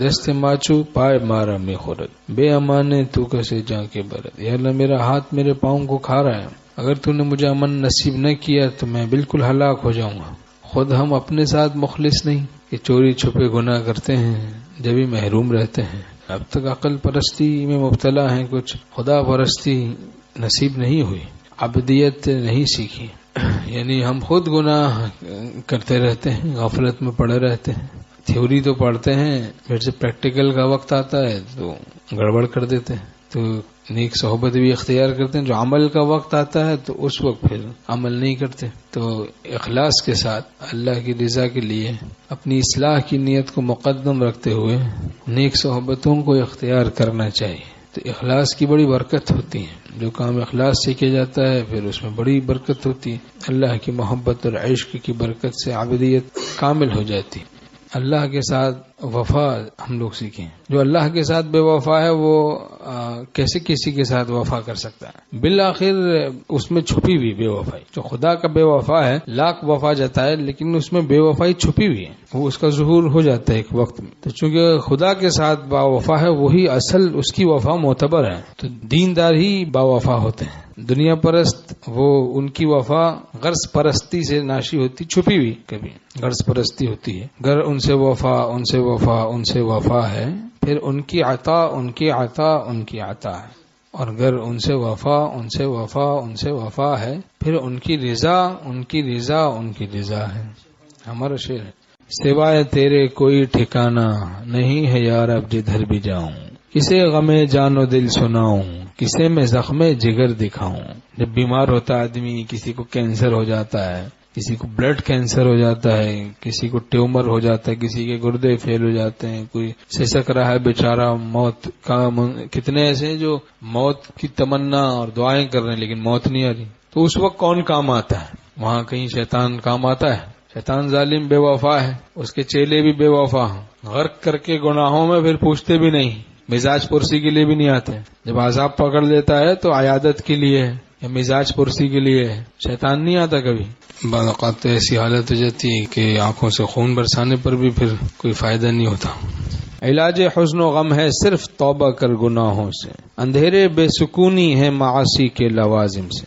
دست ماچو پائے مارا میں خورت، بے امانے تو کیسے جا کے برت. یا اللہ میرا ہاتھ میرے پاؤں کو کھا رہا ہے، اگر تو نے مجھے امن نصیب نہ کیا تو میں بالکل ہلاک ہو جاؤں گا. خود ہم اپنے ساتھ مخلص نہیں کہ چوری چھپے گناہ کرتے ہیں جب ہی محروم رہتے ہیں. اب تک عقل پرستی میں مبتلا ہیں، کچھ خدا پرستی نصیب نہیں ہوئی، عبدیت نہیں سیکھی. یعنی ہم خود گناہ کرتے رہتے ہیں، غفلت میں پڑے رہتے ہیں. تھیوری تو پڑھتے ہیں، پھر سے پریکٹیکل کا وقت آتا ہے تو گڑبڑ کر دیتے ہیں. تو نیک صحبت بھی اختیار کرتے ہیں، جو عمل کا وقت آتا ہے تو اس وقت پھر عمل نہیں کرتے. تو اخلاص کے ساتھ اللہ کی رضا کے لیے اپنی اصلاح کی نیت کو مقدم رکھتے ہوئے نیک صحبتوں کو اختیار کرنا چاہیے. تو اخلاص کی بڑی برکت ہوتی ہے. جو کام اخلاص سے کیا جاتا ہے پھر اس میں بڑی برکت ہوتی ہے. اللہ کی محبت اور عشق کی برکت سے عابدیت کامل ہو جاتی. اللہ کے ساتھ وفا ہم لوگ سیکھیں. جو اللہ کے ساتھ بے وفا ہے وہ کیسے کسی کے ساتھ وفا کر سکتا ہے؟ بالآخر اس میں چھپی ہوئی بے وفائی. جو خدا کا بے وفا ہے لاکھ وفا جاتا ہے لیکن اس میں بے وفائی چھپی ہوئی ہے، وہ اس کا ظہور ہو جاتا ہے ایک وقت میں. تو چونکہ خدا کے ساتھ با وفا ہے وہی اصل اس کی وفا معتبر ہے. تو دیندار ہی با وفا ہوتے ہیں. دنیا پرست وہ ان کی وفا غرض پرستی سے ناشی ہوتی، چھپی ہوئی کبھی غرض پرستی ہوتی ہے. گر ان سے وفا ان سے وفا ان سے وفا ہے، پھر ان کی عطا ان کی عطا ان کی عطا ہے. اور گر ان سے وفا ان سے وفا ان سے وفا ہے، پھر ان کی رضا ان کی رضا ان کی رضا ہے. ہمارا شعر ہے، سوائے تیرے کوئی ٹھکانہ نہیں ہے یار اب جدھر بھی جاؤں، کسے غم جان و دل سناؤں، کسے میں زخم جگر دکھاؤں. جب بیمار ہوتا ہے آدمی، کسی کو کینسر ہو جاتا ہے، کسی کو بلڈ کینسر ہو جاتا ہے، کسی کو ٹیومر ہو جاتا ہے، کسی کے گردے فیل ہو جاتے ہیں، کوئی سسک رہا ہے بیچارہ موت کا. کتنے ایسے ہیں جو موت کی تمنا اور دعائیں کر رہے ہیں لیکن موت نہیں آ رہی. تو اس وقت کون کام آتا ہے؟ وہاں کہیں شیطان کام آتا ہے؟ شیطان ظالم بے وفا ہے، اس کے چیلے بھی بے وفا ہیں، غرق کر کے گناہوں میں پھر پوچھتے بھی نہیں، مزاج پرسی کے لیے بھی نہیں آتے. جب عذاب پکڑ لیتا ہے تو عیادت کے لیے ہے یا مزاج پرسی کے لیے ہے، شیطان نہیں آتا کبھی. بعض اوقات ایسی حالت ہو جاتی ہے کہ آنکھوں سے خون برسانے پر بھی پھر کوئی فائدہ نہیں ہوتا. علاج حزن و غم ہے صرف توبہ کر گناہوں سے، اندھیرے بے سکونی ہے معاصی کے لوازم سے.